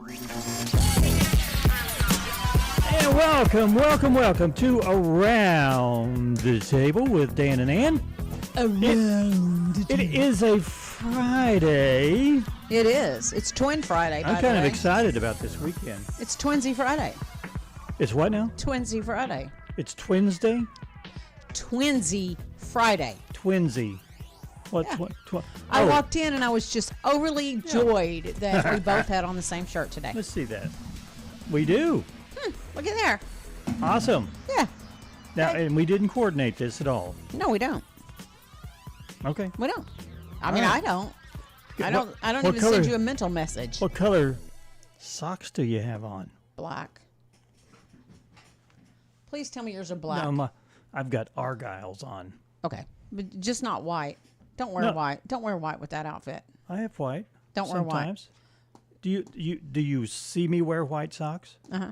And welcome to Around the Table with Dan and Ann. It is a Friday. It is. It's Twin Friday, by I'm the kind of way. excited about this weekend. It's Twinsy Friday. It's what now? Twinsy Friday. It's Twinsday? Twinsy Friday. Twinsy. What? Yeah. I walked in and I was just overly joyed that we both had on the same shirt today. Let's see that. We do. Look at there. Awesome. Yeah. Now, Okay. and we didn't coordinate this at all. No, we don't. Okay. We don't. I mean, right. I don't. I don't what even color- send you a mental message. What color socks do you have on? Black. Please tell me yours are black. No, I've got Argyles on. Okay. But just not white. Don't wear white. Don't wear white with that outfit. I have white. Don't wear white. Sometimes. Do you see me wear white socks? Uh-huh.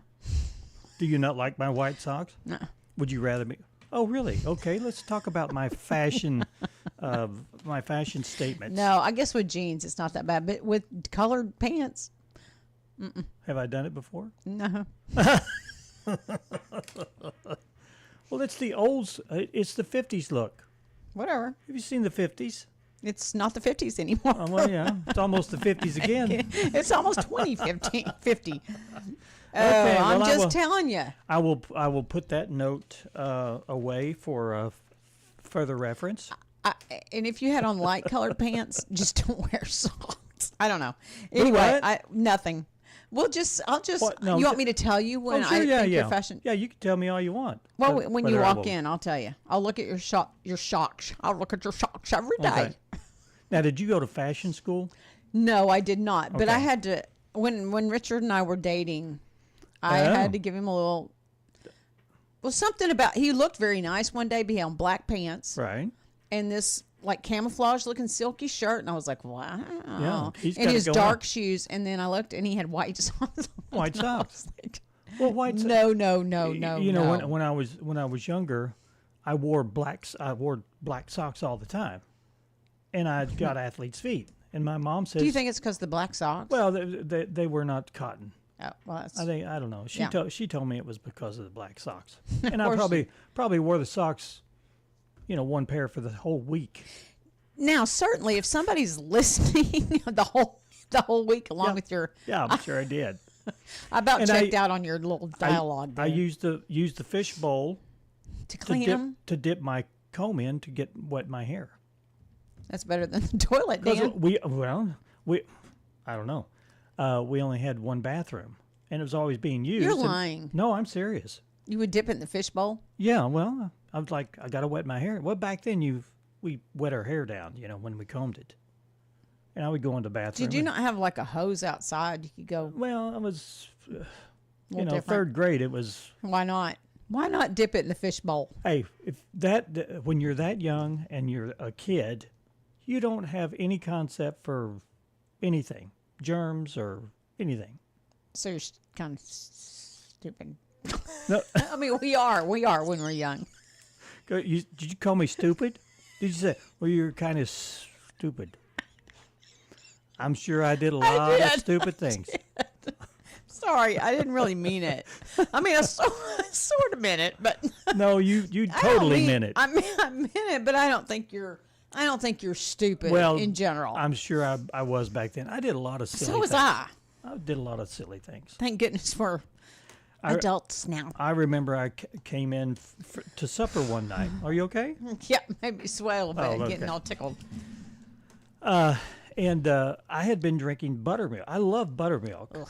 Do you not like my white socks? No. Would you rather me? Oh, really? Okay, let's talk about my fashion, statements. No, I guess with jeans it's not that bad, but with colored pants, Have I done it before? no. Well, it's the it's the 50s look. Whatever. Have you seen the 50s? It's not the 50s anymore. Well, yeah, it's almost the 50s again. It's almost 50. Okay, I'm well, just telling you. I will put that note away for further reference. And if you had on light colored pants, just don't wear socks. I don't know. Anyway, what? Nothing. I'll just. What? No, you want me to tell you when sure, I think yeah. you're fashion? Yeah, you can tell me all you want. Well, when you whether I walk will. in, I'll tell you. I'll look at your socks. I'll look at your socks every day. Okay. Now, did you go to fashion school? No, I did not. But I Okay. had to when Richard and I were dating, I had to give him a little. Well, something about he looked very nice one day, but he had black pants Right. and this like camouflage looking silky shirt, and I was like, wow. Yeah, he's and got it his going dark on. shoes, and then I looked and he had white socks. White And I was socks. like, Well, white. no. You know, when I was younger, I wore black socks all the time, and I got athlete's feet. And my mom says, Do you think it's because the black socks? Well, they were not cotton. Oh, well, that's, I don't know. She told me it was because of the black socks, and I course probably wore the socks, one pair for the whole week. now certainly if somebody's listening the whole week along with your, Yeah, I'm sure I did. I about And checked out on your little dialogue. I there. used the fish bowl to clean them. to dip my comb in to get wet my hair. That's better than the toilet, Dan. I don't know. We only had one bathroom, and it was always being used. You're and- lying. No, I'm serious. You would dip it in the fish bowl? Yeah, well, I was like, I got to wet my hair. Well, back then we wet our hair down, when we combed it. And I would go into the bathroom. Did you not have like a hose outside? You could go. Well, I was, different. third grade. It was. Why not? Why not dip it in the fish bowl? Hey, when you're that young and you're a kid, you don't have any concept for anything, germs or anything. So you're kind of stupid. No, I mean, we are when we're young. did you call me stupid? Did you say, well, you're kind of stupid? I'm sure I did a lot of did. stupid things. Sorry, I didn't really mean it. I mean, I sort of meant it, but No, you I don't totally meant it. I meant it, but I don't think you're stupid. Well, in general. I'm sure I was back then. I did a lot of silly So was things. I. I did a lot of silly things. Thank goodness for adults now. I remember I came in to supper one night. Are you okay? Yeah, maybe swell a bit, Oh, okay. getting all tickled. And I had been drinking buttermilk. I love buttermilk. Ugh.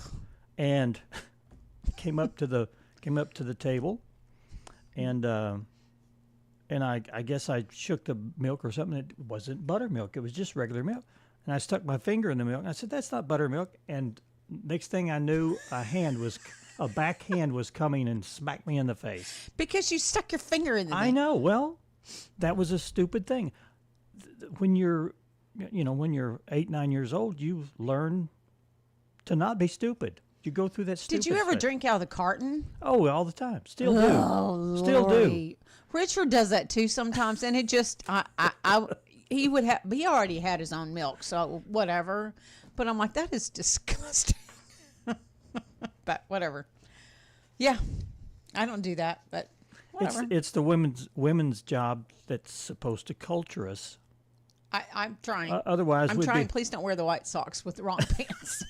And came up to the table, and I guess I shook the milk or something. It wasn't buttermilk. It was just regular milk. And I stuck my finger in the milk, and I said, "That's not buttermilk." And next thing I knew, a back hand was coming and smacked me in the face. Because you stuck your finger in the I know. Well, that was a stupid thing. When you're 8, 9 years old, you learn to not be stupid. You go through that stupid Did you ever stuff. drink out of the carton? Oh, all the time. Still do. Oh, Still do. Lordy. Richard does that too sometimes, and it just he already had his own milk, so whatever. But I'm like, that is disgusting. But whatever. Yeah, I don't do that, but whatever. It's the women's job that's supposed to culture us. I'm trying. Otherwise, I'm trying. Please don't wear the white socks with the wrong pants.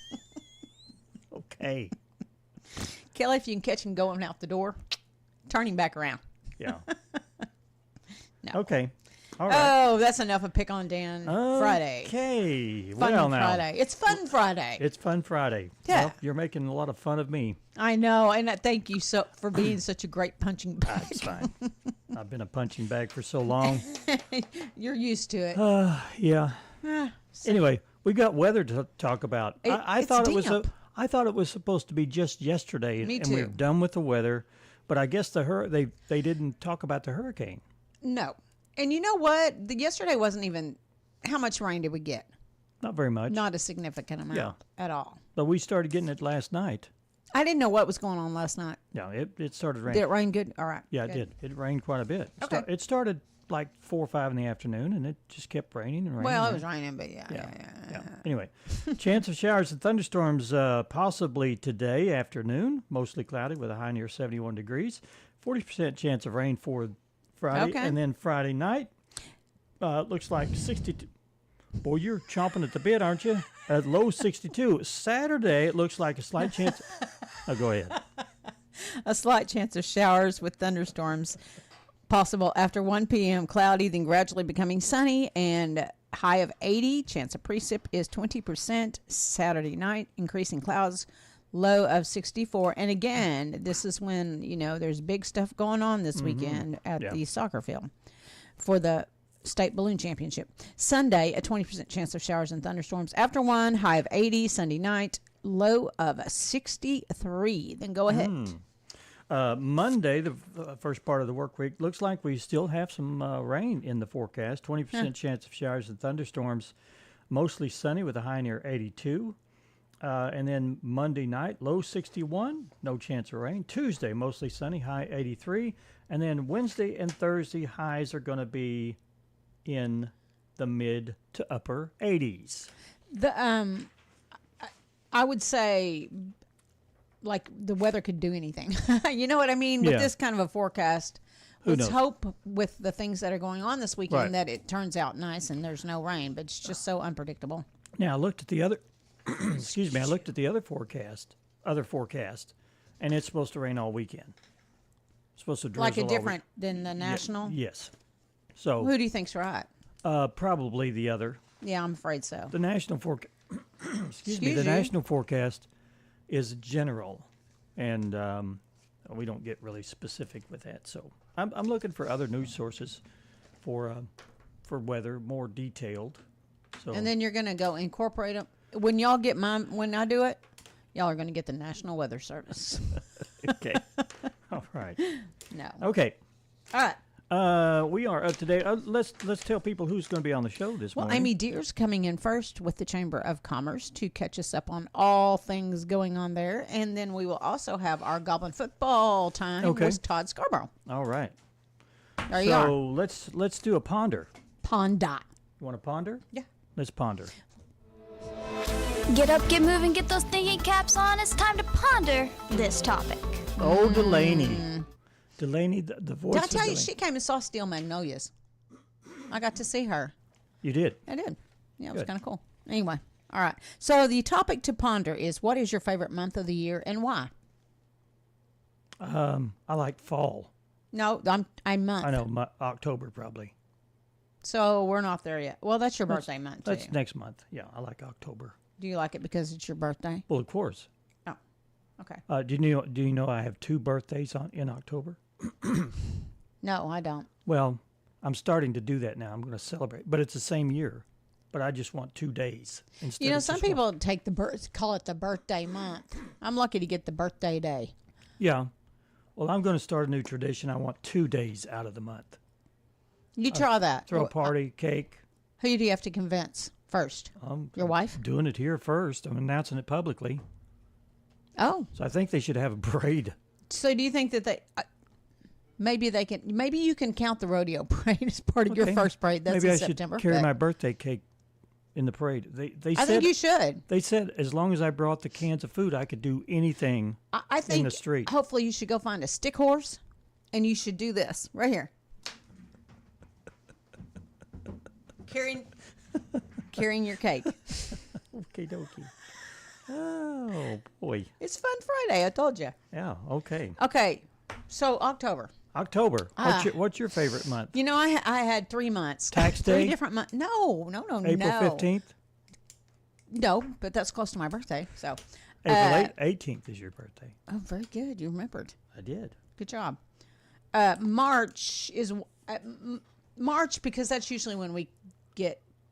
Okay. Kelly, if you can catch him going out the door, turn him back around. Yeah. No. Okay. All right. Oh, that's enough of Pick on Dan Friday. Okay. Fun Well, now. Friday. It's Fun Friday. It's Fun Friday. Yeah. Well, you're making a lot of fun of me. I know, and thank you so for being such a great punching bag. That's fine. I've been a punching bag for so long. You're used to it. Yeah. Anyway, we got weather to talk about. I it's thought damp. I thought it was supposed to be just yesterday, Me and too. we're done with the weather. But I guess they didn't talk about the hurricane. No. And you know what? Yesterday wasn't even. How much rain did we get? Not very much. Not a significant amount at all. But we started getting it last night. I didn't know what was going on last night. Yeah, it started raining. Did it rain good? All right. Yeah, good. it did. It rained quite a bit. Okay. It started like 4 or 5 in the afternoon, and it just kept raining and raining. Well, it and was raining, but yeah. Anyway, chance of showers and thunderstorms possibly today afternoon. Mostly cloudy with a high near 71 degrees. 40% chance of rain for Friday. Okay. And then Friday night, looks like 62. Boy, you're chomping at the bit, aren't you? At low 62. Saturday, it looks like a slight chance. Oh, go ahead. A slight chance of showers with thunderstorms possible after 1 p.m. Cloudy, then gradually becoming sunny, and high of 80. Chance of precip is 20%. Saturday night, increasing clouds, low of 64. And again, this is when, there's big stuff going on this weekend at the soccer field for the state balloon championship. Sunday, a 20% chance of showers and thunderstorms after 1, high of 80. Sunday night, low of 63. Then go ahead. Monday, the first part of the work week, looks like we still have some rain in the forecast. 20% chance of showers and thunderstorms, mostly sunny with a high near 82. And then Monday night, low 61, no chance of rain. Tuesday, mostly sunny, high 83. And then Wednesday and Thursday, highs are going to be in the mid to upper 80s. I would say, like, the weather could do anything. You know what I mean? With this kind of a forecast, let's hope with the things that are going on this weekend that it turns out nice and there's no rain. But it's just so unpredictable. Now I looked at the other. Excuse me. I looked at the other forecast, and it's supposed to rain all weekend. It's supposed to drizzle Like a all different than the national. Yes. So Who do you think's right? probably the other. Yeah, I'm afraid so. The national forecast. Excuse me. The you. national forecast is general, and we don't get really specific with that. So I'm looking for other news sources for weather, more detailed. So And then you're gonna go incorporate them when y'all get when I do it. Y'all are gonna get the National Weather Service. okay. All right. No. Okay. All right. We are up today. Let's tell people who's going to be on the show this Well, morning. Amy Deere's coming in first with the Chamber of Commerce to catch us up on all things going on there, and then we will also have our Goblin football time with Todd Scarborough. All right. There you are. So let's do a ponder. Ponder. You want to ponder? Yeah. Let's ponder. Get up, get moving, get those thinking caps on. It's time to ponder this topic. Oh, Delaney. Delaney, the voice Did I of tell you Delaney. she came and saw Steel Magnolias? I got to see her. You did? I did. Yeah, it was Good. kind of cool. Anyway, all right. So the topic to ponder is, what is your favorite month of the year and why? I like fall. No, I'm month. I know, October probably. So we're not there yet. Well, that's your birthday month, too. That's next month. Yeah, I like October. Do you like it because it's your birthday? Well, of course. Oh, okay. Do you know I have 2 birthdays in October? No, I don't. Well, I'm starting to do that now. I'm going to celebrate, but it's the same year. But I just want 2 days instead. You know, of some just one. people call it the birthday month. I'm lucky to get the birthday day. Yeah. Well, I'm going to start a new tradition. I want 2 days out of the month. You try that. Throw a party, cake. Who do you have to convince first? Your wife? Doing it here first. I'm announcing it publicly. Oh, So I think they should have a parade. so do you think that they? Maybe you can count the rodeo parade as part of your Okay. first parade. That's Maybe in I September. should carry but- my birthday cake in the parade. They I said think you should. they said as long as I brought the cans of food, I could do anything I think in the street. hopefully you should go find a stick horse, and you should do this right here. Carrying your cake. Okie dokie. Oh boy. It's Fun Friday. I told you. Yeah. Okay. Okay, so October. October. What's your favorite month? You know, I had 3 months. Tax Three day? different months. No. April no. 15th. No, but that's close to my birthday. So. April 18th is your birthday. Oh, very good. You remembered. I did. Good job. March is March because that's usually when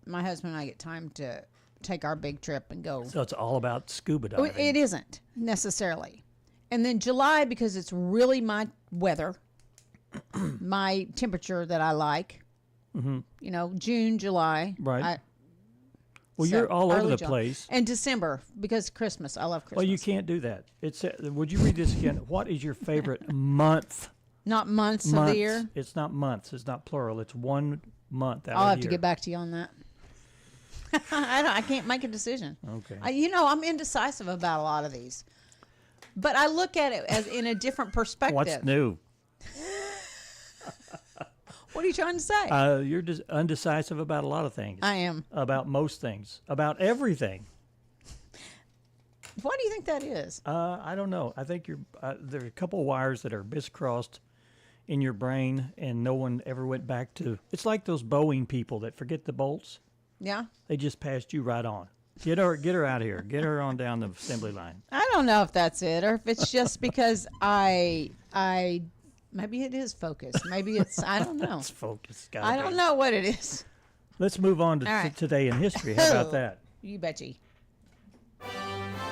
my husband and I get time to take our big trip and go. So it's all about scuba Oh, diving. it isn't necessarily. And then July because it's really my weather, my temperature that I like. Mm-hmm. You know, June, July. Right. Well, you're all over the place. And December because Christmas. I love Christmas. Well, you can't do that. It's. Would you read this again? What is your favorite month? Not months of the year. It's not months. It's not plural. It's 1 month out I'll of have the to year. get back to you on that. I can't make a decision. Okay. I'm indecisive about a lot of these, but I look at it as in a different perspective. What's new? What are you trying to say? You're undecisive about a lot of things. I am. About most things. About everything. Why do you think that is? I don't know. I think there are a couple of wires that are crisscrossed in your brain, and no one ever went back to. It's like those Boeing people that forget the bolts. Yeah. They just passed you right on. Get her out of here. Get her on down the assembly line. I don't know if that's it, or if it's just because I maybe it is focus. Maybe it's I don't know. It's focus. I don't know what it is. Let's move on to All right. today in history. How about that? You betcha.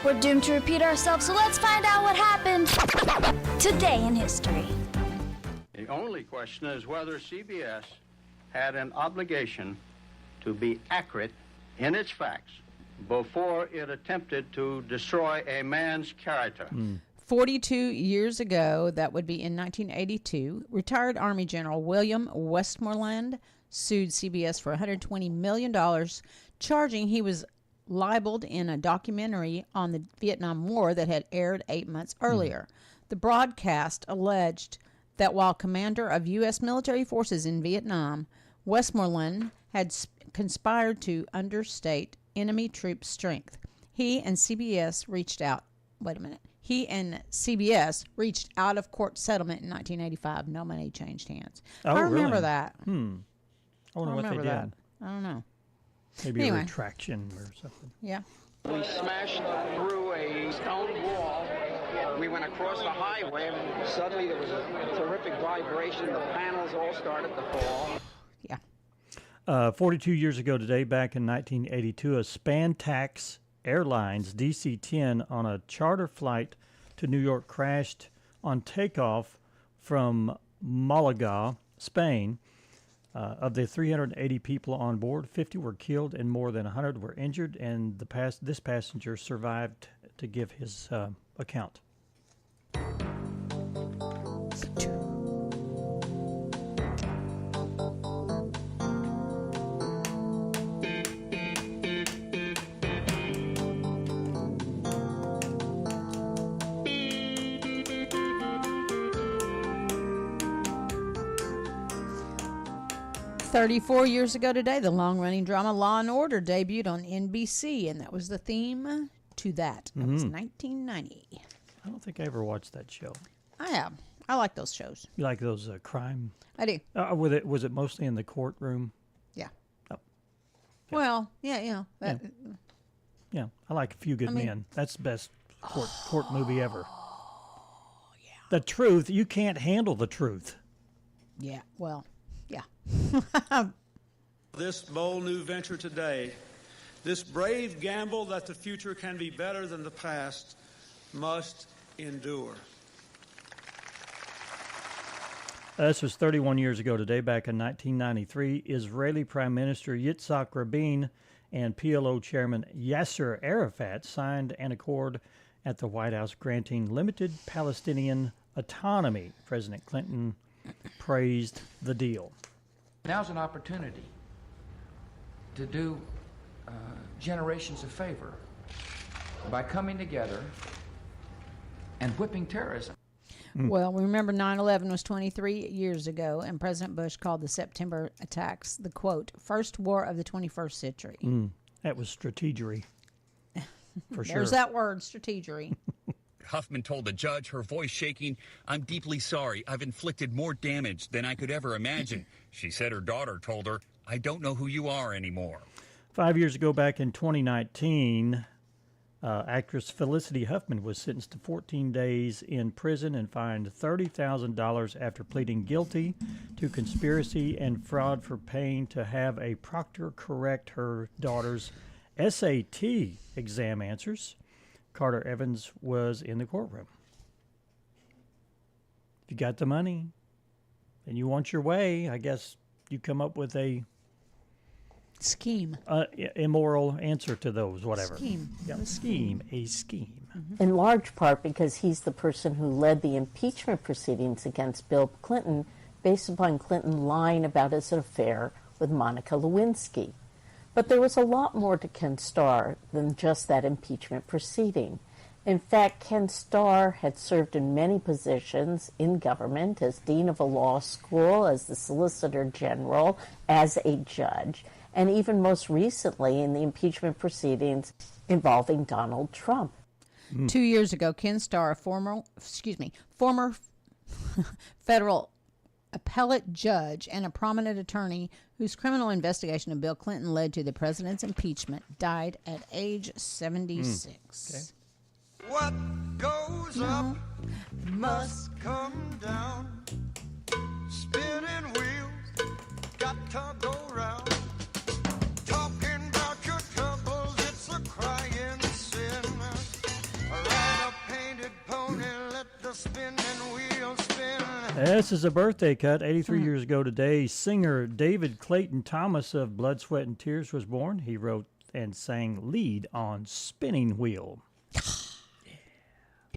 We're doomed to repeat ourselves, so let's find out what happened today in history. The only question is whether CBS had an obligation to be accurate in its facts before it attempted to destroy a man's character. 42 years ago, that would be in 1982, retired Army General William Westmoreland sued CBS for $120 million, charging he was libeled in a documentary on the Vietnam War that had aired 8 months earlier. The broadcast alleged that while commander of U.S. military forces in Vietnam, Westmoreland had conspired to understate enemy troop strength. He and CBS reached out of court settlement in 1985. No money changed hands. Oh, I remember really? that. I wonder what they remember did. that. I don't know. Maybe Anyway. a retraction or something. Yeah. We smashed through a stone wall. We went across the highway, and suddenly there was a terrific vibration. The panels all started to fall. Yeah. 42 years ago today, back in 1982, a Spantax Airlines DC-10 on a charter flight to New York crashed on takeoff from Malaga, Spain. Of the 380 people on board, 50 were killed and more than 100 were injured, and this passenger survived to give his account. "34 years ago today, the long-running drama Law and Order debuted on NBC, and that was the theme to that. That was 1990. I don't think I ever watched that show. I have. I like those shows. You like those crime? I do. Was it mostly in the courtroom? Yeah. Oh. Well, yeah. That, Yeah, I like A Few Good Men. That's the best court movie ever. Yeah. The truth, you can't handle the truth. Yeah. Well, yeah. This bold new venture today, this brave gamble that the future can be better than the past, must endure. This was 31 years ago today, back in 1993. Israeli Prime Minister Yitzhak Rabin and PLO Chairman Yasser Arafat signed an accord at the White House granting limited Palestinian autonomy. President Clinton praised the deal. Now's an opportunity to do generations a favor by coming together and whipping terrorism. Well, remember 9/11 was 23 years ago, and President Bush called the September attacks the, quote, first war of the 21st century. That was strategery. For sure. There's that word, strategery. Huffman told the judge, her voice shaking, "I'm deeply sorry. I've inflicted more damage than I could ever imagine." She said her daughter told her, "I don't know who you are anymore." 5 years ago, back in 2019, actress Felicity Huffman was sentenced to 14 days in prison and fined $30,000 after pleading guilty to conspiracy and fraud for paying to have a proctor correct her daughter's SAT exam answers. Carter Evans was in the courtroom. If you got the money and you want your way, I guess you come up with a Scheme. Immoral answer to those, whatever. Scheme. Yeah, a scheme. In large part because he's the person who led the impeachment proceedings against Bill Clinton based upon Clinton lying about his affair with Monica Lewinsky. But there was a lot more to Ken Starr than just that impeachment proceeding. In fact, Ken Starr had served in many positions in government, as dean of a law school, as the solicitor general, as a judge, and even most recently in the impeachment proceedings involving Donald Trump. 2 years ago, Ken Starr, a former federal appellate judge and a prominent attorney whose criminal investigation of Bill Clinton led to the president's impeachment, died at age 76. Okay. What goes up must come down. Spinning wheels got to go round. Talking about your troubles, it's a crying sin. Ride a painted pony, let the spinning wheel spin. This is a birthday cut. 83 years ago today, singer David Clayton Thomas of Blood, Sweat, and Tears was born. He wrote and sang lead on Spinning Wheel.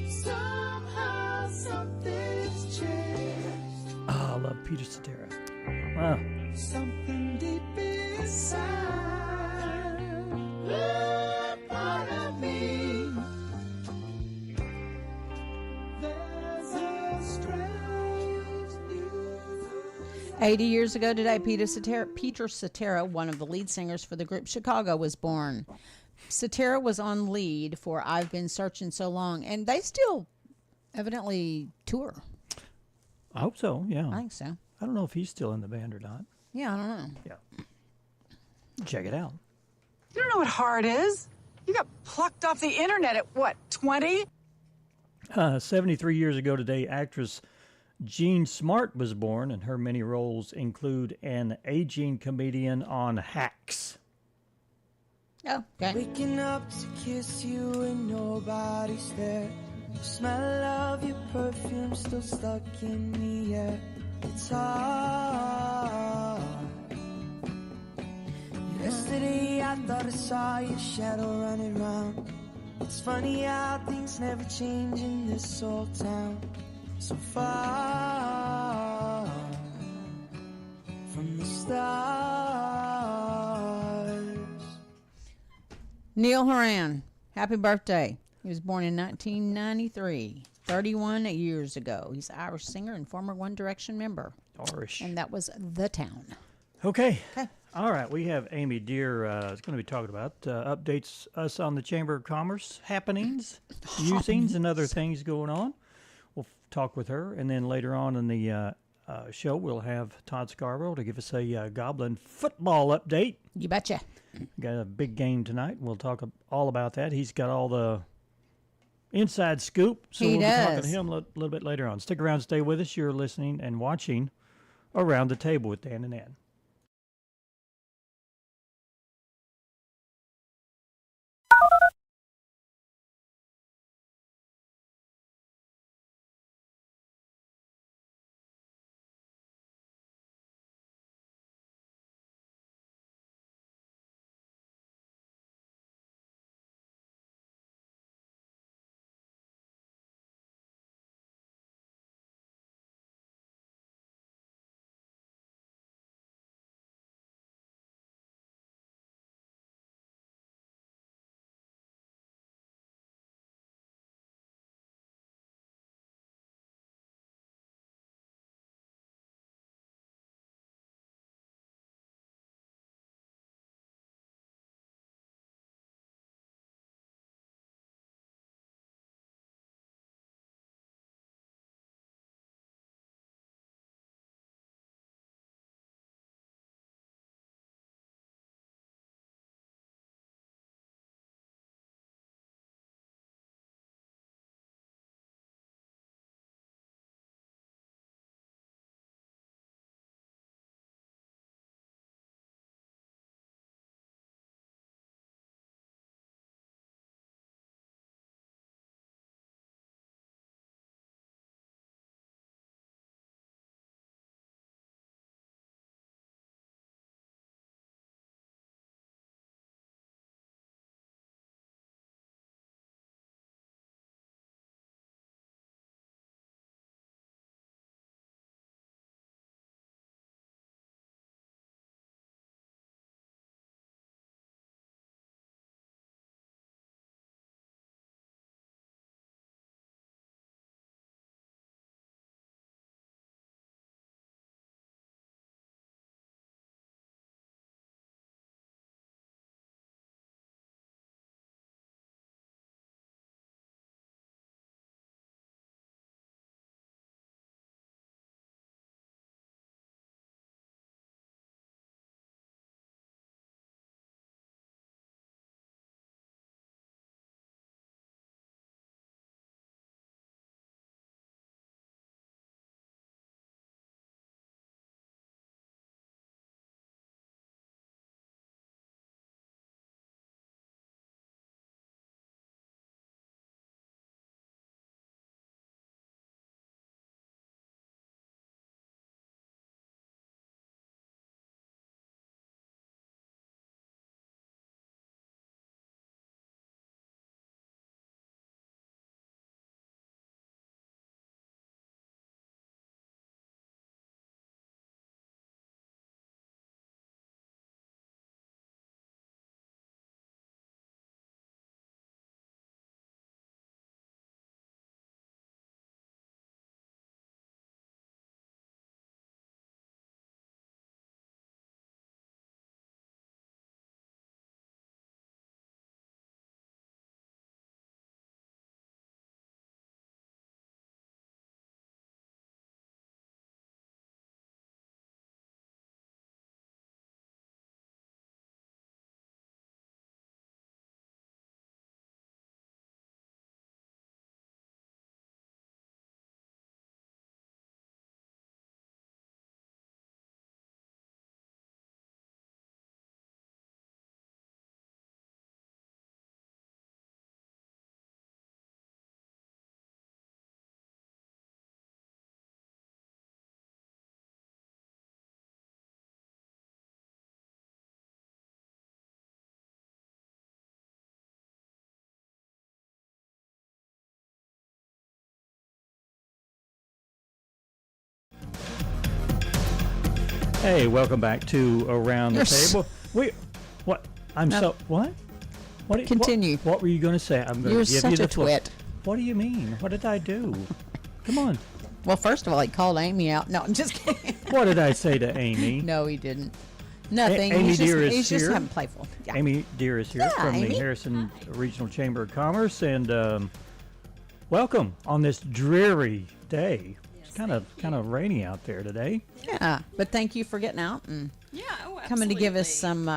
Somehow something's changed. I love Peter Cetera. Wow. Something deep inside. Part of me. There's a strange news. 80 years ago today, Peter Cetera, one of the lead singers for the group Chicago, was born. Cetera was on lead for I've Been Searching So Long, and they still evidently tour. I hope so, yeah. I think so. I don't know if he's still in the band or not. Yeah, I don't know. Yeah. Check it out. You don't know what hard is. You got plucked off the internet at what, 20? 73 years ago today, actress Jean Smart was born, and her many roles include an aging comedian on Hacks. Oh, okay. Waking up to kiss you and nobody's there. The smell of your perfume still stuck in the air. It's hard. Yesterday I thought I saw your shadow running round. It's funny how things never change in this old town. So far from the stars. Neil Horan, happy birthday. He was born in 1993, 31 years ago. He's an Irish singer and former One Direction member. Irish. And that was The Town. Okay. All right. We have Amy Deere is going to be talking about updates us on the Chamber of Commerce happenings, musings, and other things going on. We'll talk with her. And then later on in the show, we'll have Todd Scarborough to give us a Goblin football update. You betcha. Got a big game tonight. We'll talk all about that. He's got all the inside scoop, so we'll be talking to him a little bit later on. Stick around, stay with us. You're listening and watching Around the Table with Dan and Ann. Hey, welcome back to Around the Table. What? What? What? Continue. What were you going to say? I'm going You're to give such you the a floor. twit. What do you mean? What did I do? Come on. Well, first of all, he called Amy out. No, I'm just kidding. What did I say to Amy? No, he didn't. Nothing. Amy Deere is he's just here. having playful. Yeah. Amy Deere is here Yeah, from the Amy. Harrison Regional Chamber of Commerce, and welcome on this dreary day. It's kind of rainy out there today. Yeah, but thank you for getting out and coming to give us some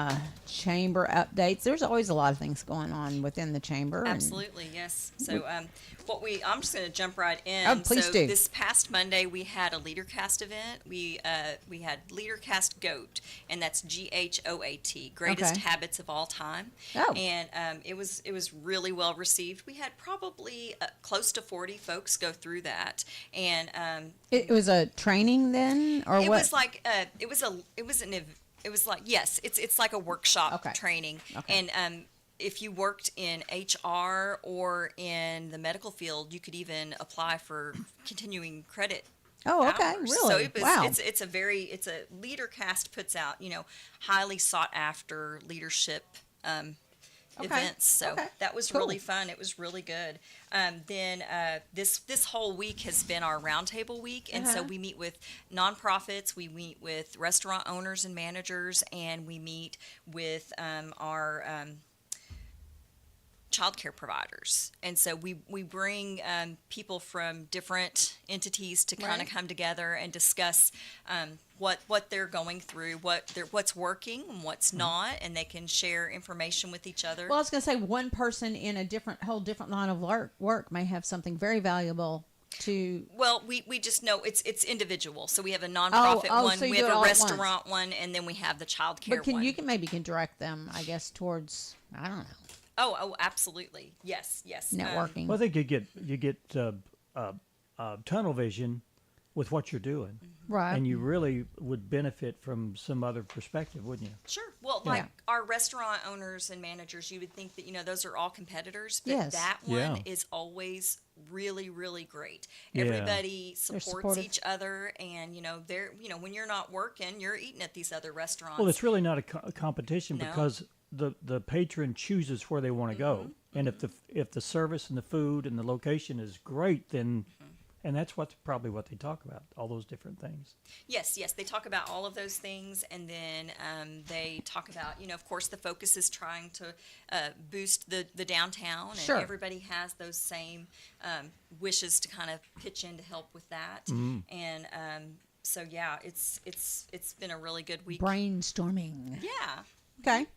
chamber updates. There's always a lot of things going on within the chamber. Absolutely, yes. So I'm just going to jump right in. Oh, please do. This past Monday we had a LeaderCast event. We had LeaderCast GOAT, and that's GHOAT, Greatest Okay. Habits of All Time. Oh. And it was really well received. We had probably close to 40 folks go through that, and It was a training then, or it what? was like it's like a workshop training. Okay. And if you worked in HR or in the medical field, you could even apply for continuing credit. Oh, okay, hours. really? So it was, Wow. it's a LeaderCast puts out, highly sought after leadership events. So that was Cool. really fun. It was really good. Then this whole week has been our roundtable week, and so we meet with nonprofits, we meet with restaurant owners and managers, and we meet with our childcare providers. And so we bring people from different entities to kind of come together and discuss what they're going through, what's working and what's not, and they can share information with each other. Well, I was going to say one person in a whole different line of work may have something very valuable to. Well, we just know it's individual. So we have a nonprofit one, so you we do it have a all at once. restaurant one, and then we have the child care But one. you can direct them, I guess, towards, I don't know. Oh, absolutely. Yes. Networking. Well, I think you get tunnel vision with what you're doing, right? And you really would benefit from some other perspective, wouldn't you? Sure. Well, like our restaurant owners and managers, you would think that those are all competitors, but Yes. that one Yeah. is always really, really great. Yeah. Everybody They're supports supportive. each other, and they're when you're not working, you're eating at these other restaurants. Well, it's really not a competition No. because the patron chooses where they want to go, and if the service and the food and the location is great, then and that's probably what they talk about, all those different things. Yes, they talk about all of those things, and then they talk about, of course, the focus is trying to boost the downtown, and Sure. everybody has those same wishes to kind of pitch in to help with that, and so yeah, it's been a really good week. Brainstorming. Yeah. Okay.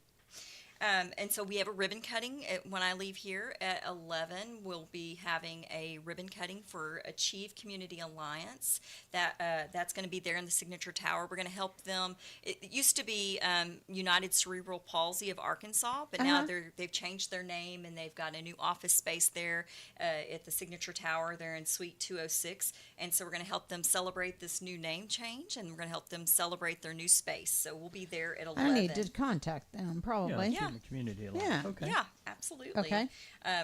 And so we have a ribbon cutting when I leave here at 11. We'll be having a ribbon cutting for Achieve Community Alliance. That's going to be there in the Signature Tower. We're going to help them. It used to be United Cerebral Palsy of Arkansas, but now they've changed their name, and they've got a new office space there at the Signature Tower. They're in Suite 206, and so we're going to help them celebrate this new name change, and we're going to help them celebrate their new space. So we'll be there at 11. I need to contact them probably. Yeah. The community alliance. Yeah. Okay. Yeah, absolutely. Okay.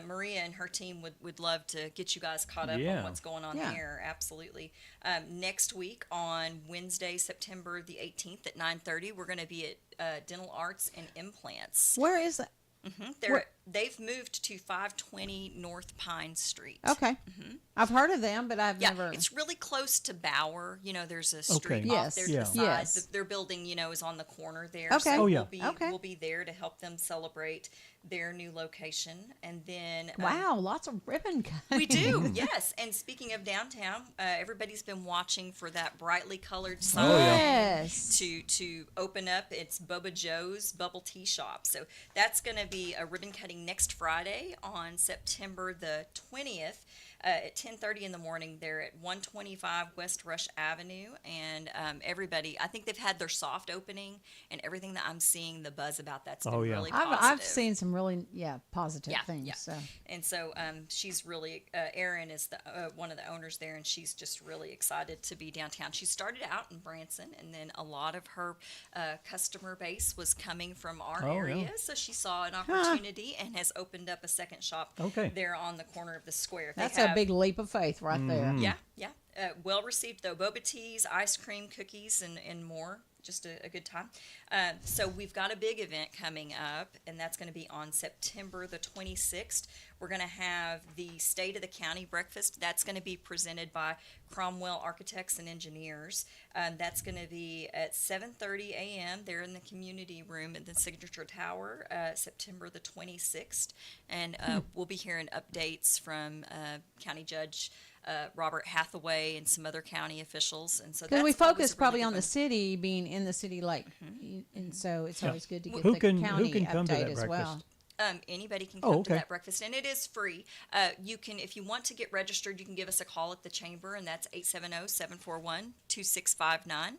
Maria and her team would love to get you guys caught up Yeah. on what's going on Yeah. there. Absolutely. Next week on Wednesday, September the 18th at 9:30, we're going to be at Dental Arts and Implants. Where is that? They've moved to 520 North Pine Street. Okay. I've heard of them, but I've never. It's really close to Bauer. There's a street Okay. off Yes. there to Yeah. the side. Yes. Their building, is on the corner there. Okay. So Oh, yeah. we'll be there to help them celebrate their new location. And then Wow, lots of ribbon cutting. we do, yes. And speaking of downtown, everybody's been watching for that brightly colored sign Oh, yeah. Yes. to open up. It's Boba Joe's Bubble Tea Shop. So that's going to be a ribbon cutting next Friday on September the 20th. At 10:30 in the morning. They're at 125 West Rush Avenue, and everybody, I think they've had their soft opening, and everything that I'm seeing, the buzz about that's been really positive. I've seen some really positive things. Yeah. So. And so she's really, Erin is one of the owners there, and she's just really excited to be downtown. She started out in Branson, and then a lot of her customer base was coming from our area, yeah. so she saw an opportunity and has opened up a second shop Okay. there on the corner of the square. That's a big leap of faith right there. Yeah. well received though. Boba teas, ice cream, cookies, and more. Just a good time. So we've got a big event coming up, and that's going to be on September the 26th. We're going to have the State of the County breakfast. That's going to be presented by Cromwell Architects and Engineers. That's going to be at 7:30 a.m. there in the community room at the Signature Tower, September the 26th. And we'll be hearing updates from County Judge Robert Hathaway and some other county officials, and so because we that's always focus a really probably good on the one. city being in the city, like, and so it's always good to get Who the can county come to update that as well. breakfast? Anybody can Oh, come to okay. that breakfast, and it is free. You can, if you want to get registered, you can give us a call at the chamber, and that's 870-741-2659.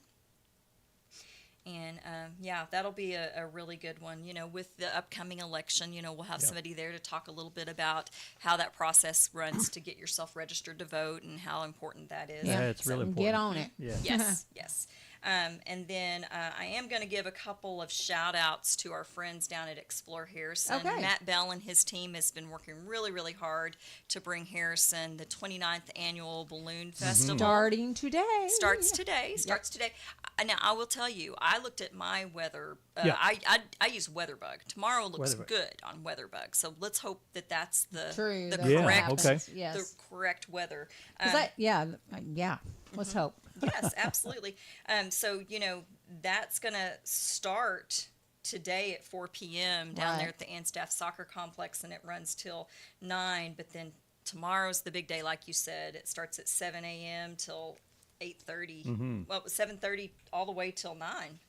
And yeah, that'll be a really good one. You know, with the upcoming election, you know, we'll have somebody there to talk a little bit about how that process runs to get yourself registered to vote and how important that is. Yeah, it's really important. Get on it. Yeah. Yes, yes. And then I am going to give a couple of shout outs to our friends down at Explore Harrison. Okay. Matt Bell and his team has been working really, really hard to bring Harrison the 29th annual Balloon Festival. Starting today. Starts today. Now, I will tell you, I looked at my weather. Yeah. I use WeatherBug. Tomorrow looks WeatherBug. good on WeatherBug. So let's hope that that's the True, the that's Yeah, correct okay. Yes. the correct weather. 'Cause yeah. Let's hope. Yes, absolutely. So, you know, that's going to start today at 4 p.m. down there Right. at the Anstaff Soccer Complex, and it runs till 9. But then tomorrow's the big day, like you said. It starts at 7 a.m. till 8:30. Well, 7:30 all the way till 9.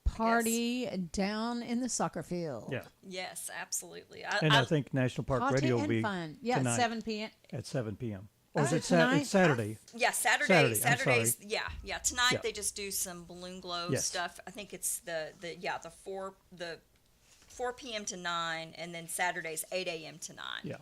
Party down in the soccer field. Yeah. Yes, absolutely. And I think National Park Party Radio will and be fun. Yeah, tonight 7 p.m. at 7 p.m. Or is Oh, it tonight? it's Saturday? Yeah, Saturday, I'm Saturdays. sorry. Yeah. Tonight Yeah. they just do some balloon glow Yes. stuff. I think it's the 4 p.m. to 9, and then Saturdays 8 a.m. to 9. Yeah.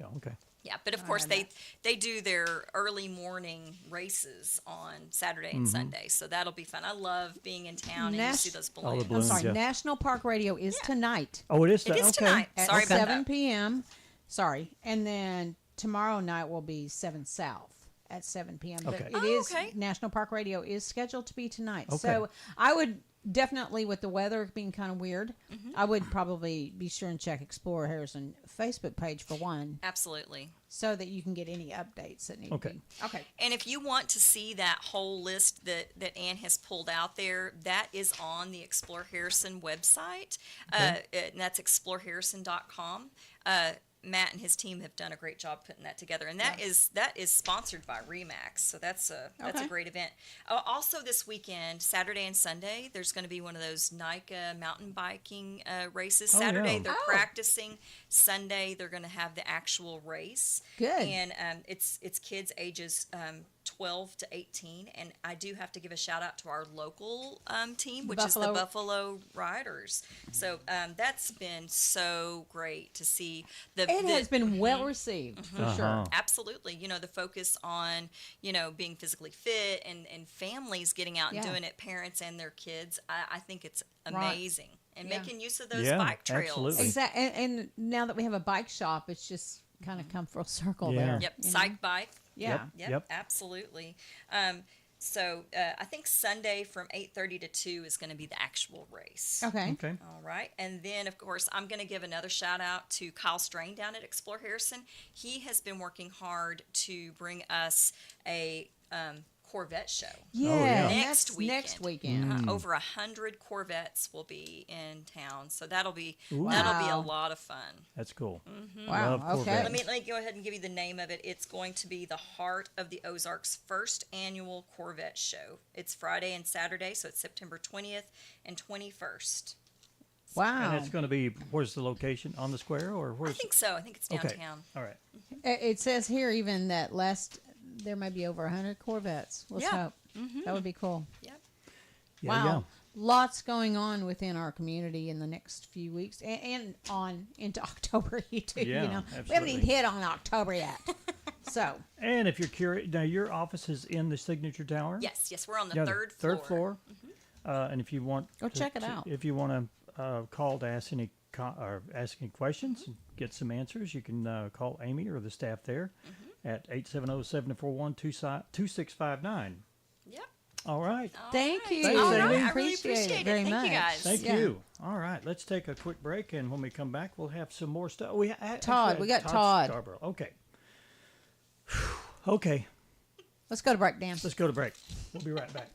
Yeah, okay. Yeah, but of course they do their early morning races on Saturday and Sunday, so that'll be fun. I love being in town and you see those All the balloons. I'm balloons, sorry. yeah. National Park Radio is tonight Oh, it is. It is okay. tonight. at Sorry about 7 that. p.m. Sorry, and then tomorrow night will be 7 South at 7 p.m. But Okay. it is okay. National Park Radio is scheduled to be tonight. Okay. So I would definitely, with the weather being kind of weird, I would probably be sure and check Explorer Harrison Facebook page for one, Absolutely. so that you can get any updates that need Okay. to be. Okay. And if you want to see that whole list that Ann has pulled out there, that is on the Explore Harrison website. And that's exploreharrison.com. Matt and his team have done a great job putting that together, and that is sponsored by Remax, so that's a Okay. great event. Also, this weekend, Saturday and Sunday, there's going to be one of those NICA mountain biking races. Oh, Saturday yeah. they're Oh. practicing. Sunday they're going to have the actual race. Good. And it's kids ages 12 to 18, and I do have to give a shout out to our local team, which is the Buffalo. Buffalo Riders. So that's been so great to see the. It has been well received for sure. Absolutely. You know, the focus on, you know, being physically fit and families getting out and Yeah. doing it, parents and their kids. I think it's Right. amazing. And Yeah. making use of those Yeah, bike trails. absolutely. Exactly. And now that we have a bike shop, it's just kind of come full circle Yeah. there. Yep. you know? Psych bike. Yeah. Yep. Absolutely. So I think Sunday from 8:30 to 2 is going to be the actual race. Okay. Okay. All right. And then, of course, I'm going to give another shout out to Kyle Strain down at Explore Harrison. He has been working hard to bring us a Corvette show. Yeah. yeah. and Next that's weekend. Next weekend. Over 100 Corvettes will be in town, so that'll be a Wow. lot of fun. That's cool. Wow. Love Okay. Corvettes. Let me go ahead and give you the name of it. It's going to be the Heart of the Ozarks first annual Corvette show. It's Friday and Saturday, so it's September 20th and 21st. Wow. And it's going to be, where's the location? On the square or I where's? think so. I think it's Okay. downtown. All right. It says here even that there may be over 100 Corvettes. Let's Yeah. hope. That would be cool. Yep. Yeah, Wow. Lots going on within our community in the next few weeks and on into October too. Yeah, you know, we haven't absolutely. even hit on October yet. So And if you're curious, now your office is in the Signature Tower? Yes, we're on the Yeah, third Third floor. floor. And if you want Go check it out. If you want to call to ask any questions and get some answers, you can call Amy or the staff there. at 870-741-2659. Yep. All right. Thank you. Thanks, Amy. I really appreciate it. very Thank much. you guys. Thank you. All right, let's take a quick break, and when we come back, we'll have some more stuff. Todd, we got Todd. Scarborough. Okay. Okay, Let's go to break, Dan. let's go to break. We'll be right back.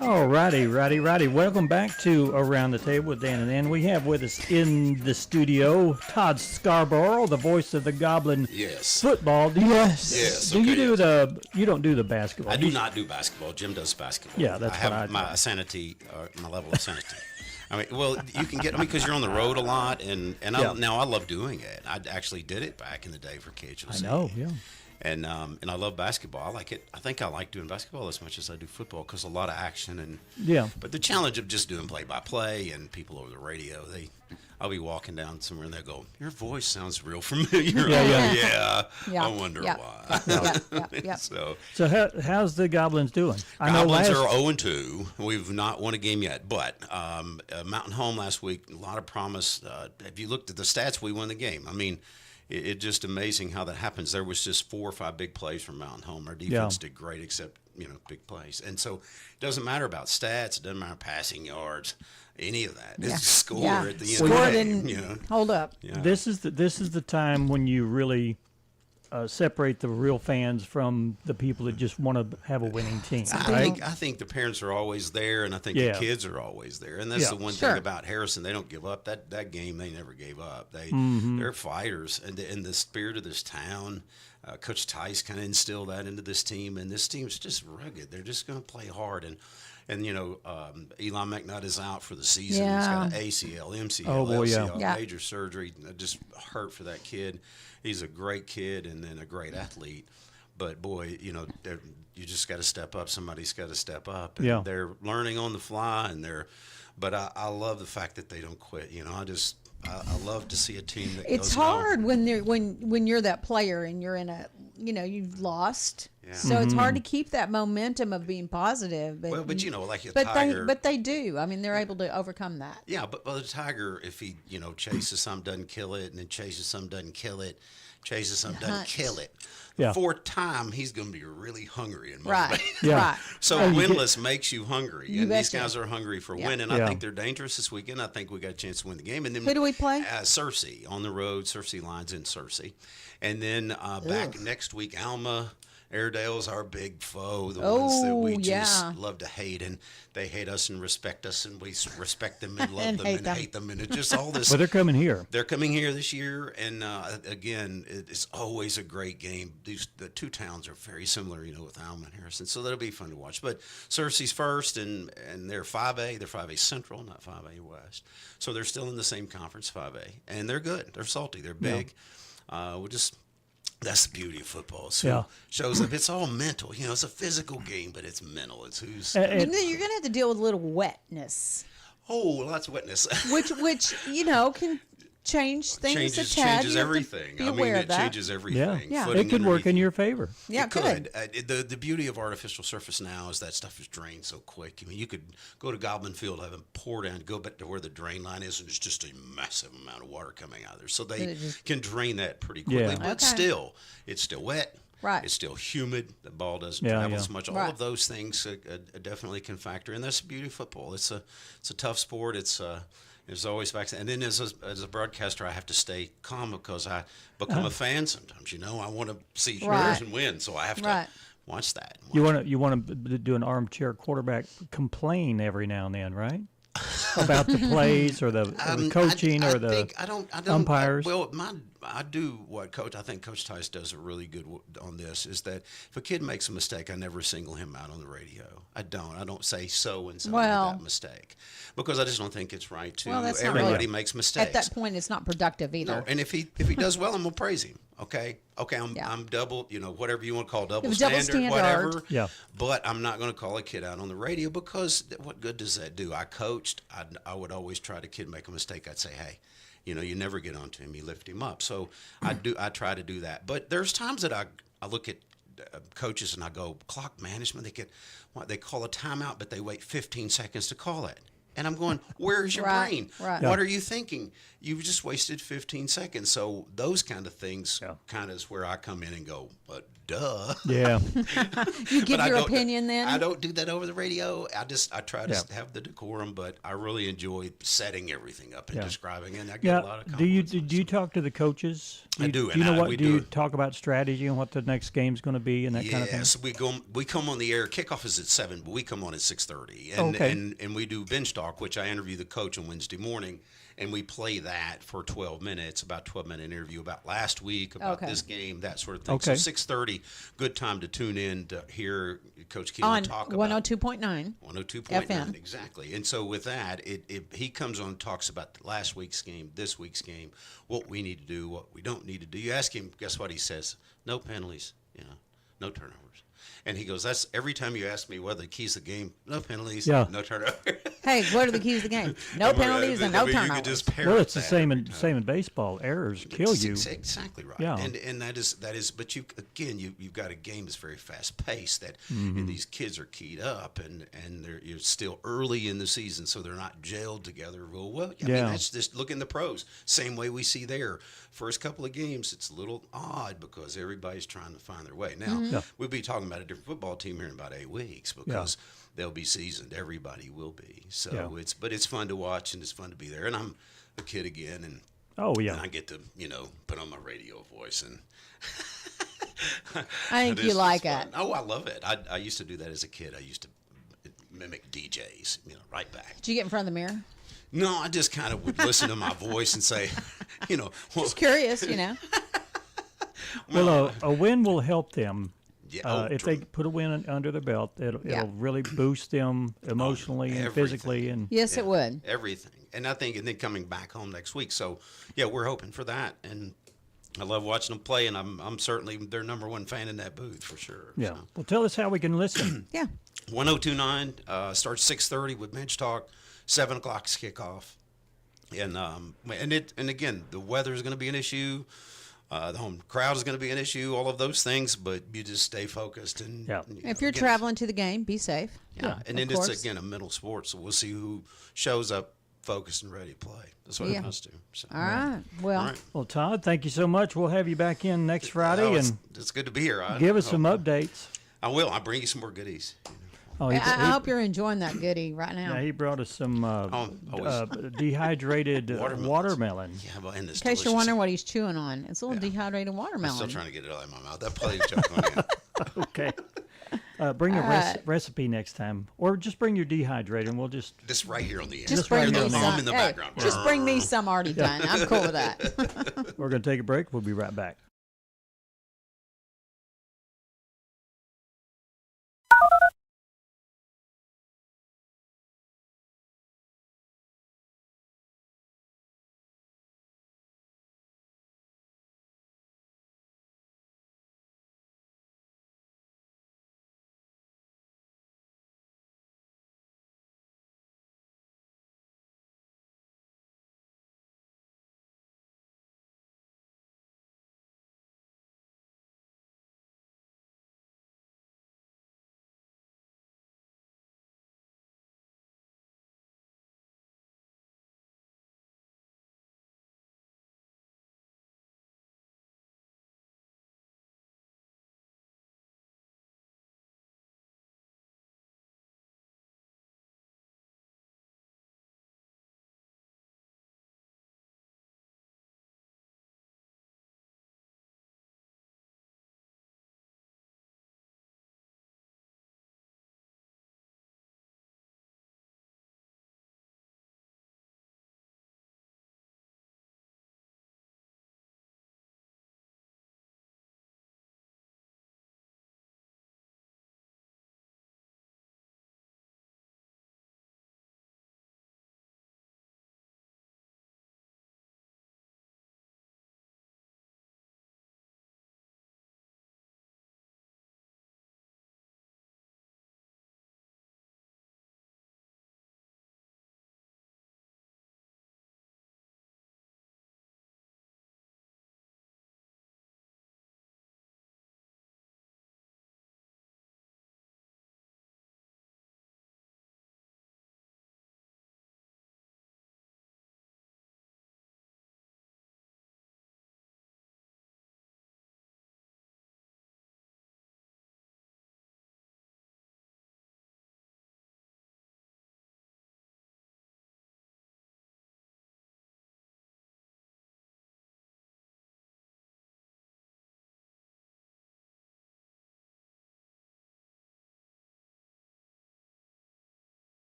All righty. Welcome back to Around the Table with Dan and Ann. We have with us in the studio Todd Scarborough, the voice of the Goblin football. Yes. Do you do you don't do the basketball? I do not do basketball. Jim does basketball. Yeah, that's I have what I do. my sanity, or my level of sanity. I mean, well, you can get because you're on the road a lot, and now I love doing it. I actually did it back in the day for KHOC. I know, yeah. And I love basketball. I like it. I think I like doing basketball as much as I do football because a lot of action and But the challenge of just doing play-by-play and people over the radio, I'll be walking down somewhere and they'll go, "Your voice sounds real familiar." Yeah. I wonder why. So how's the Goblins doing? Goblins are 0-2. We've not won a game yet, but Mountain Home last week, a lot of promise. If you looked at the stats, we won the game. I mean, it's just amazing how that happens. There was just 4 or 5 big plays from Mountain Home. Our defense did great, except big plays. And so it doesn't matter about stats. It doesn't matter passing yards, any of that. It's score at the end of the game. Hold up. Yeah. This is the time when you really separate the real fans from the people that just want to have a winning team. I think the parents are always there, and I think the kids are always there. And that's the one thing about Harrison. They don't give up. That game, they never gave up. They're fighters. And in the spirit of this town, Coach Tice kind of instilled that into this team. And this team's just rugged. They're just going to play hard. And Eli McNutt is out for the season. He's got an ACL, MCL, LCL, major surgery. Just hurt for that kid. He's a great kid and then a great athlete. But, boy, you just got to step up. Somebody's got to step up. And they're learning on the fly. But I love the fact that they don't quit. I love to see a team that it's goes hard when you're that player and you're in you've lost. Yeah. So it's hard to keep that momentum of being positive. But like a Tiger. But they do. I mean, they're able to overcome that. Yeah, but the Tiger, if he chases some, doesn't kill it, and then chases some, doesn't kill it, chases some, doesn't kill it. The fourth time, he's going to be really hungry and motivated. Right. So winless makes you hungry, and these guys are hungry for winning. I think they're dangerous this weekend. I think we got a chance to win the game. And then who do we play? Cersei on the road. Cersei Lions in Cersei, and then back next week, Alma. Airedale's our big foe, the ones that we just love to hate, and they hate us and respect us, and we respect them and love them and hate them, and it's just all this. But they're coming here. They're coming here this year, and again, it's always a great game. The two towns are very similar, with Alma and Harrison, so that'll be fun to watch. But Cersei's first, and they're 5A. They're 5A Central, not 5A West, so they're still in the same conference, 5A, and they're good. They're salty. They're big. That's the beauty of football. So shows up. It's all mental. It's a physical game, but it's mental. It's who's. You're going to have to deal with a little wetness. Oh, lots of wetness. which can change things a tad. Changes everything. It changes everything. Yeah. It could work in your favor. Yeah, it could. The beauty of artificial surface now is that stuff is drained so quick. You could go to Goblin Field, have them pour down, go back to where the drain line is, and there's just a massive amount of water coming out of there. So they can drain that pretty quickly. But still, it's still wet. Right. It's still humid. The ball doesn't travel as much. All of those things definitely can factor in. That's the beauty of football. It's a tough sport. There's always facts. And then as a broadcaster, I have to stay calm because I become a fan sometimes. I want to see Harrison win, so I have to watch that. You want to do an armchair quarterback complain every now and then, right? About the plays or the coaching or the umpires. I do what I think Coach Tice does a really good on this is that if a kid makes a mistake, I never single him out on the radio. I don't say so and so made that mistake because I just don't think it's right to. Everybody makes mistakes. At that point, it's not productive either. No, and if he does well, I'm gonna praise him. Okay, I'm double. Whatever you want to call double standard, whatever. Yeah. But I'm not going to call a kid out on the radio because what good does that do? I coached. I would always try to kid make a mistake. I'd say, hey. You never get onto him. You lift him up. So I try to do that. But there's times that I look at coaches and I go, clock management. They call a timeout, but they wait 15 seconds to call it. And I'm going, where's your brain? Right. What are you thinking? You've just wasted 15 seconds. So those kind of things kind of is where I come in and go, but duh. Yeah. You give your opinion then? I don't do that over the radio. I try to have the decorum, but I really enjoy setting everything up and describing it. And I get a lot of compliments. Do you talk to the coaches? I do. Do you know what? Do you talk about strategy and what the next game's going to be and that kind of thing? Yes, we come on the air. Kickoff is at 7, but we come on at 6:30, and we do bench talk, which I interview the coach on Wednesday morning. And we play that for 12 minutes, about 12-minute interview about last week, about this game, that sort of thing. Okay. So 6:30, good time to tune in to hear Coach Keelan talk about 102.9. 102.9, FM. exactly. And so with that, he comes on and talks about last week's game, this week's game, what we need to do, what we don't need to do. You ask him, guess what he says? No penalties. no turnovers. And he goes, that's every time you ask me whether the keys to the game, no penalties, Yeah. no turnover. Hey, what are the keys to the game? No penalties and no turnovers. You could just parrot Well, it's the that same every in time. baseball. Errors kill you. Exactly right. Yeah. And that is. But you've got a game that's very fast paced. And these kids are keyed up, and you're still early in the season, so they're not gelled together real well. I mean, that's just look in the pros. Same way we see there. First couple of games, it's a little odd because everybody's trying to find their way. Now we'll be talking about a different football team here in about 8 weeks because they'll be seasoned. Everybody will be. So it's fun to watch and it's fun to be there. And I'm a kid again, and and I get to put on my radio voice and. I think you like it. Oh, I love it. I used to do that as a kid. I used to mimic DJs, right back. Did you get in front of the mirror? No, I just kind of would listen to my voice and say, well, just curious, Well, a win will help them. Yeah, if they put a win under their belt, it'll really boost them emotionally and physically. And yes, it would. Everything. And I think, and then coming back home next week. So, we're hoping for that. And I love watching them play, and I'm certainly their number one fan in that booth for sure. Yeah. So. Well, tell us how we can listen. 1029 starts 6:30 with Bench Talk. 7 o'clock is kickoff. And again, the weather is going to be an issue. The home crowd is going to be an issue, all of those things, but you just stay focused. And if you're traveling to the game, be safe. And then it's, again, a mental sport, so we'll see who shows up focused and ready to play. That's what it comes to. So. All right. Well, Todd, thank you so much. We'll have you back in next Friday. It's good to be here. Give us some updates. I will. I'll bring you some more goodies. I hope you're enjoying that goodie right now. Yeah, he brought us some dehydrated watermelon. Yeah, and in case you're wondering what he's chewing on, it's a little dehydrated watermelon. I'm still trying to get it out of my mouth. That plays joke on you. Okay. Bring a recipe next time, or just bring your dehydrator, and we'll just right here on the air. Just bring me some in the background. Just bring me some already done. I'm cool with that. We're going to take a break. We'll be right back.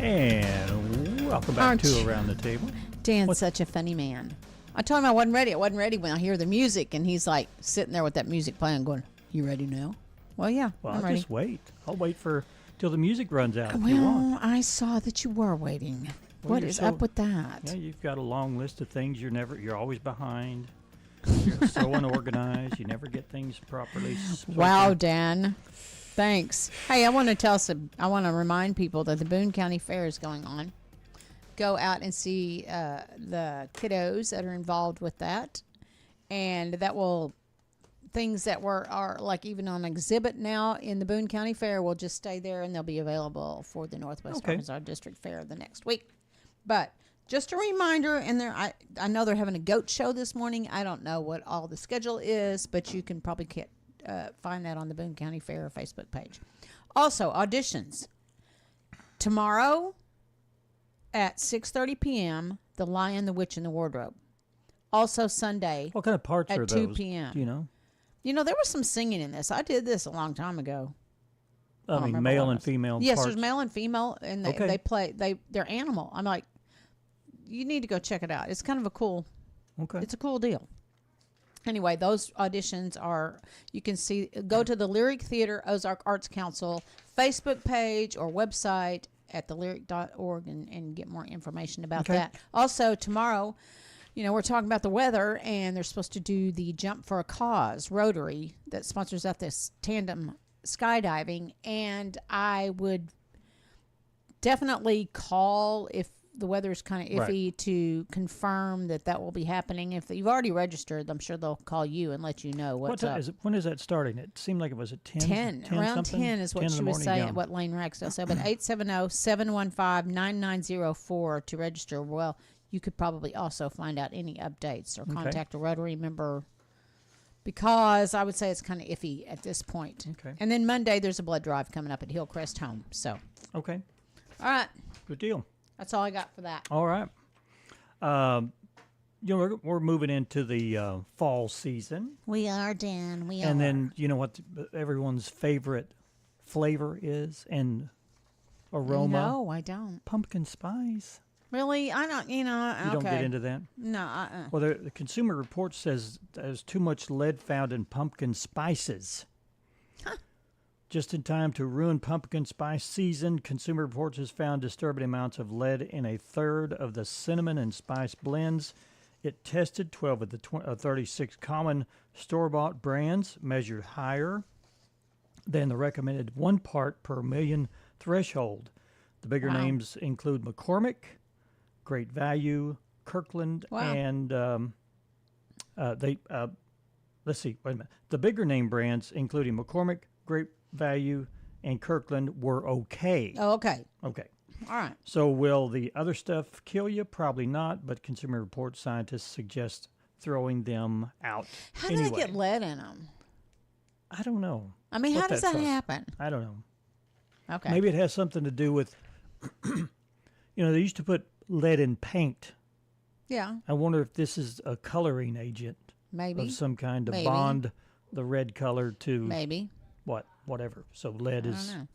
And welcome back to Around the Table. Dan's such a funny man. I told him I wasn't ready. I wasn't ready when I hear the music, and he's like sitting there with that music playing, going, "You ready now?" Well, yeah, Well, I'm I'll ready. just wait. I'll wait till the music runs out. If you want. Well, I saw that you were waiting. Well, What you're is so- up with that? Yeah, you've got a long list of things. You're always behind. You're so unorganized. You never get things properly. Wow, Dan. Thanks. Hey, I want to remind people that the Boone County Fair is going on. Go out and see the kiddos that are involved with that. And that will, things that are like even on exhibit now in the Boone County Fair will just stay there, and they'll be available for the Northwest Arkansas District Fair the next week. But just a reminder, and I know they're having a goat show this morning. I don't know what all the schedule is, but you can probably find that on the Boone County Fair Facebook page. Also, auditions. Tomorrow at 6:30 p.m., The Lion, the Witch, and the Wardrobe. Also Sunday. What kind of parts at are 2 those? p.m. Do you know? You know, there was some singing in this. I did this a long time ago. I mean, male and female Yes, parts? there's male and female, and they're animal. I'm like, you need to go check it out. It's kind of a cool. Okay. It's a cool deal. Anyway, those auditions are, you can see, go to the Lyric Theater Ozark Arts Council Facebook page or website at thelyric.org and get more information about that. Also, tomorrow, you know, we're talking about the weather, and they're supposed to do the Jump for a Cause Rotary that sponsors out this tandem skydiving, and I would definitely call if the weather is kind of iffy to confirm that will be happening. If you've already registered, I'm sure they'll call you and let you know what's up. When is that starting? It seemed like it was at 10. 10 around something? 10 is what 10 in she the was morning, saying, yeah. what Lane Ragsdale said. But 870-715-9904 to register. Well, you could probably also find out any updates or contact a Rotary member, because I would say it's kind of iffy at this point. Okay. And then Monday, there's a blood drive coming up at Hillcrest Home. So. Okay. All right. Good deal. That's all I got for that. All right. You know, we're moving into the fall season. We are, Dan. We are. And then, you know what everyone's favorite flavor is and aroma? No, I don't. Pumpkin spice. Really? I don't, you know, You don't get into that? No, Well, the Consumer Report says there's too much lead found in pumpkin spices. Just in time to ruin pumpkin spice season, Consumer Reports has found disturbing amounts of lead in a third of the cinnamon and spice blends. It tested 12 of the 36 common store-bought brands, measured higher than the recommended 1 part per million threshold. The bigger names include McCormick, Great Value, Kirkland, and let's see, wait a minute. The bigger name brands, including McCormick, Great Value, and Kirkland, were okay. Oh, okay. Okay. All right. So will the other stuff kill you? Probably not, but Consumer Reports scientists suggest throwing them out. How do they get lead in them? I don't know. I mean, how does that happen? I don't know. Okay. Maybe it has something to do with, you know, they used to put lead in paint. Yeah. I wonder if this is a coloring agent. Maybe. Of some kind to bond the red color to. Maybe. Whatever. So lead I is. don't know.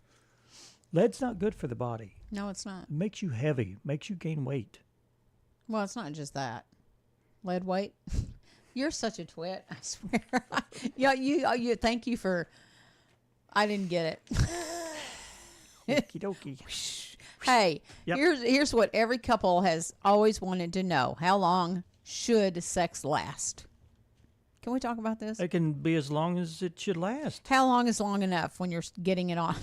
Lead's not good for the body. No, it's not. It makes you heavy. Makes you gain weight. Well, it's not just that. Lead weight. You're such a twit. I swear. Yeah, you. Thank you for. I didn't get it. Okie dokie. Hey, here's what every couple has always wanted to know: how long should sex last? Can we talk about this? It can be as long as it should last. How long is long enough when you're getting it on?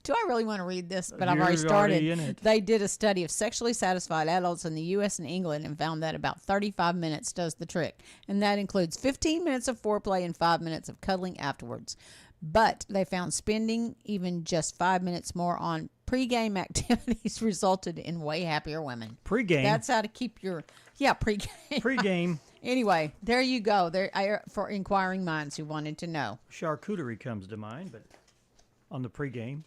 Do I really want to read this? But I've You're already started. already in it. They did a study of sexually satisfied adults in the U.S. and England and found that about 35 minutes does the trick. And that includes 15 minutes of foreplay and 5 minutes of cuddling afterwards. But they found spending even just 5 minutes more on pregame activities resulted in way happier women. Pregame? That's how to keep your... Yeah, pregame. Pregame. Anyway, there you go. There for inquiring minds who wanted to know. Charcuterie comes to mind, but on the pregame,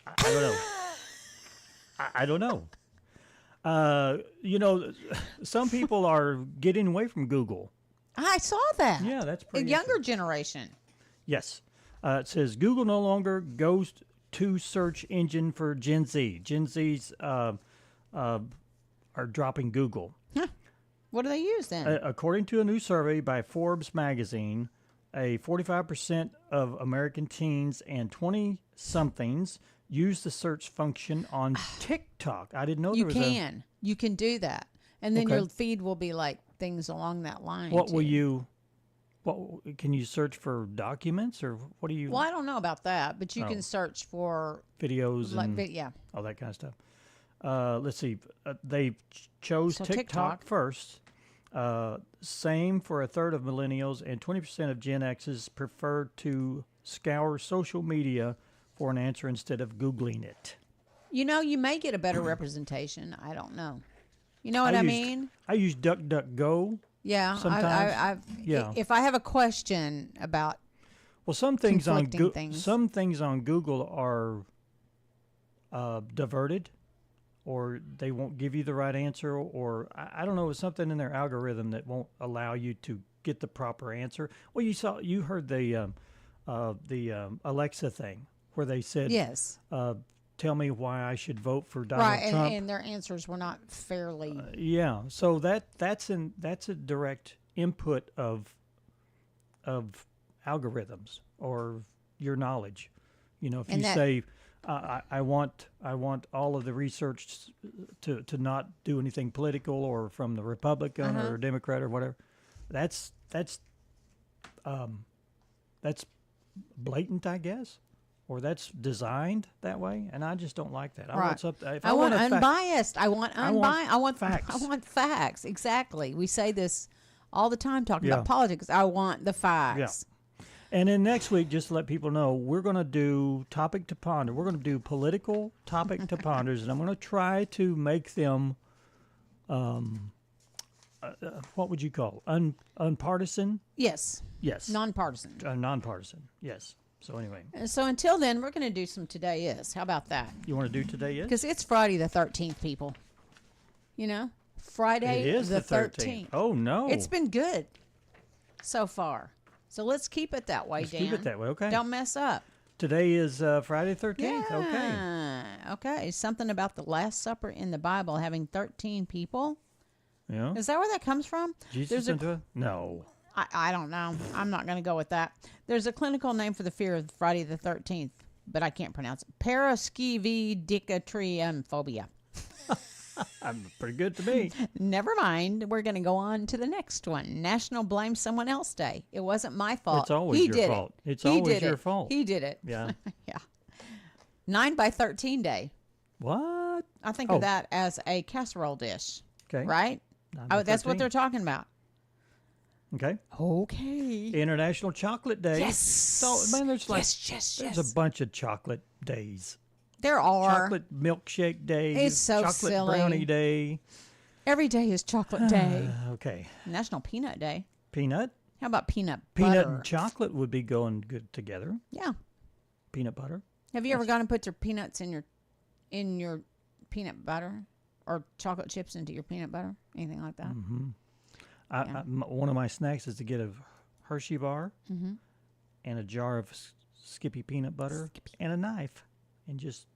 I don't know. I don't know. You know, some people are getting away from Google. I saw that. Yeah, that's pretty. A younger generation. Yes. It says Google no longer goes go-to search engine for Gen Z. Gen Zs are dropping Google. Huh. What do they use then? According to a new survey by Forbes magazine, 45% of American teens and 20-somethings use the search function on TikTok. I didn't know there was You can do that. And then Okay. your feed will be like things along that line. What too. will you... What can you search for documents, or what do you... Well, I don't know about that, but you can search for... videos like, and all that kind of stuff. Let's see. They chose TikTok first. Same for a third of millennials, and 20% of Gen X's prefer to scour social media for an answer instead of Googling it. You know, you may get a better representation. I don't know. You know what I mean? I use DuckDuckGo. Yeah. Sometimes. If I have a question about some things on things. some things on Google are diverted, or they won't give you the right answer, or I don't know, it's something in their algorithm that won't allow you to get the proper answer. Well, you heard the Alexa thing where they said, yes, tell me why I should vote for Donald Trump. And their answers were not fairly. Yeah, so that's a direct input of algorithms or your knowledge. You know, if you say I want all of the research to not do anything political or from the Republican or Democrat or whatever, that's blatant, I guess. Or that's designed that way, and I just don't like that. I want something. If I want unbiased. I want facts. I want facts. Exactly. We say this all the time talking about politics. I want the facts. Yeah. And then next week, just to let people know, we're going to do topic to ponder. We're going to do political topic to ponders, and I'm going to try to make them, what would you call unpartisan? Yes. Yes. Nonpartisan. Nonpartisan. Yes. So anyway. So until then, we're going to do some Today Is. How about that? You want to do Today Is? Because it's Friday the 13th, people. You know? Friday it is the 13th. Oh, no. It's been good so far. So let's keep it that way, Let's Dan. keep it that way, okay. Don't mess up. Today is Friday the 13th. Yeah. Okay. Something about the Last Supper in the Bible having 13 people. Yeah. Is that where that comes from? Jesus into it? No. I don't know. I'm not going to go with that. There's a clinical name for the fear of Friday the 13th, but I can't pronounce it. Paraskevidicatriumphobia. I'm pretty good to me. Never mind. We're going to go on to the next one. National Blame Someone Else Day. It wasn't my fault. It's always your fault. It's always your fault. He did it. Yeah. Yeah. 9x13 Day. What? I think of that as a casserole dish. Okay. Right? That's what they're talking about. Okay. Okay. International Chocolate Day. Yes. So, man, there's yes. a bunch of chocolate days. There are. Chocolate milkshake day. It's so chocolate silly. Brownie day. Every day is chocolate day. Okay. National Peanut Day. Peanut? How about peanut Peanut butter? and chocolate would be going good together. Yeah. Peanut butter. Have you ever gone and put your peanuts in your peanut butter, or chocolate chips into your peanut butter? Anything like that? Mm-hmm. One of my snacks is to get a Hershey bar and a jar of Skippy peanut butter and a knife, and just.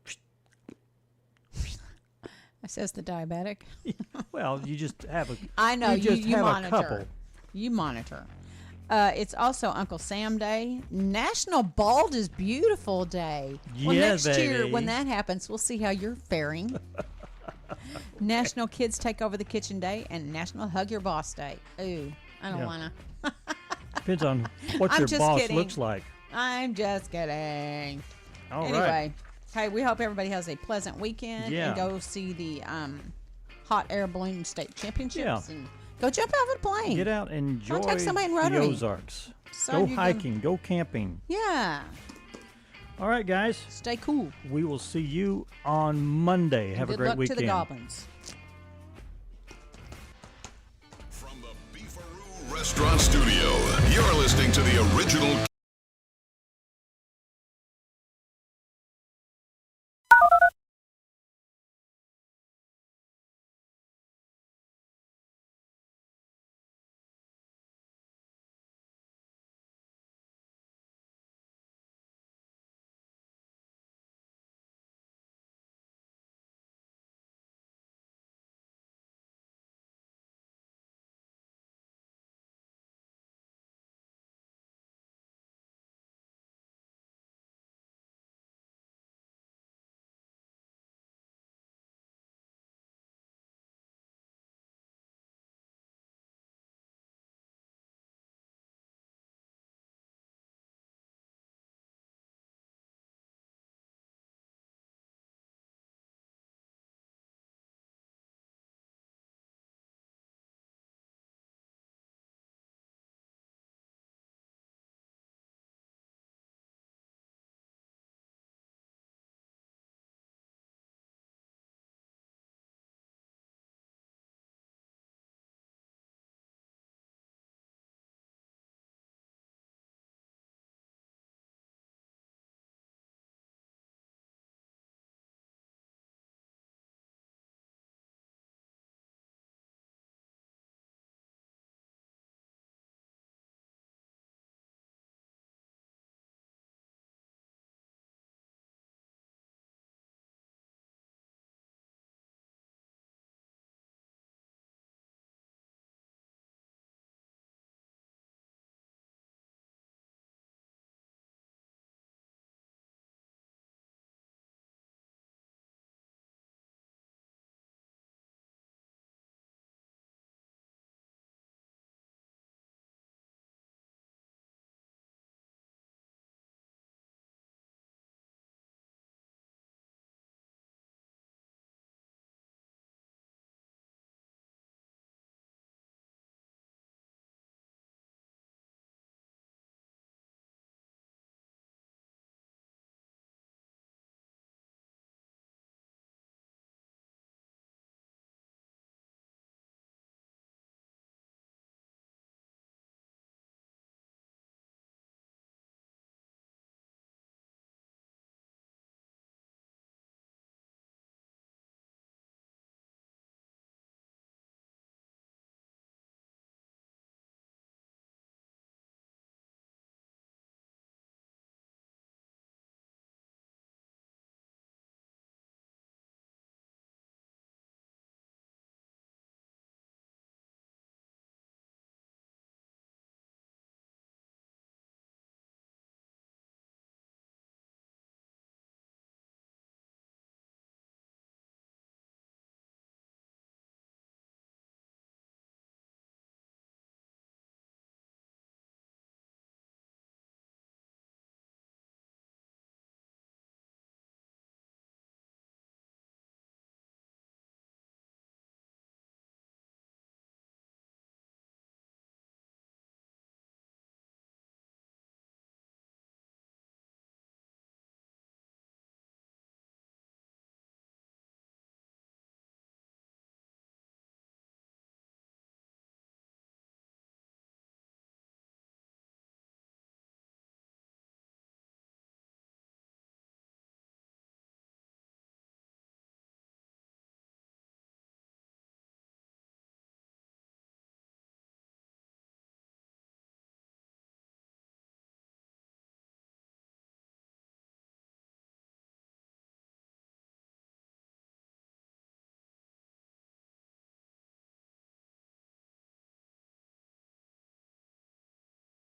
That says the diabetic. Well, you just have a. I know you have monitor. A couple. You monitor. It's also Uncle Sam Day, National Bald is Beautiful Day. Yeah, well, next baby. year when that happens, we'll see how you're faring. National Kids Take Over the Kitchen Day and National Hug Your Boss Day. Ooh, I don't want to. Depends on what I'm your just boss kidding. looks like. I'm just kidding. All anyway, right. Hey, we hope everybody has a pleasant weekend and go see the hot air balloon state championships and go jump out of a plane. Get out and enjoy Contact somebody in the Rotary. Ozarks. So Go you hiking. Go camping. Yeah. All right, guys. Stay cool. We will see you on Monday. Have a great luck weekend. to the Goblins. From the Beefaroo Restaurant Studio, you're listening to the original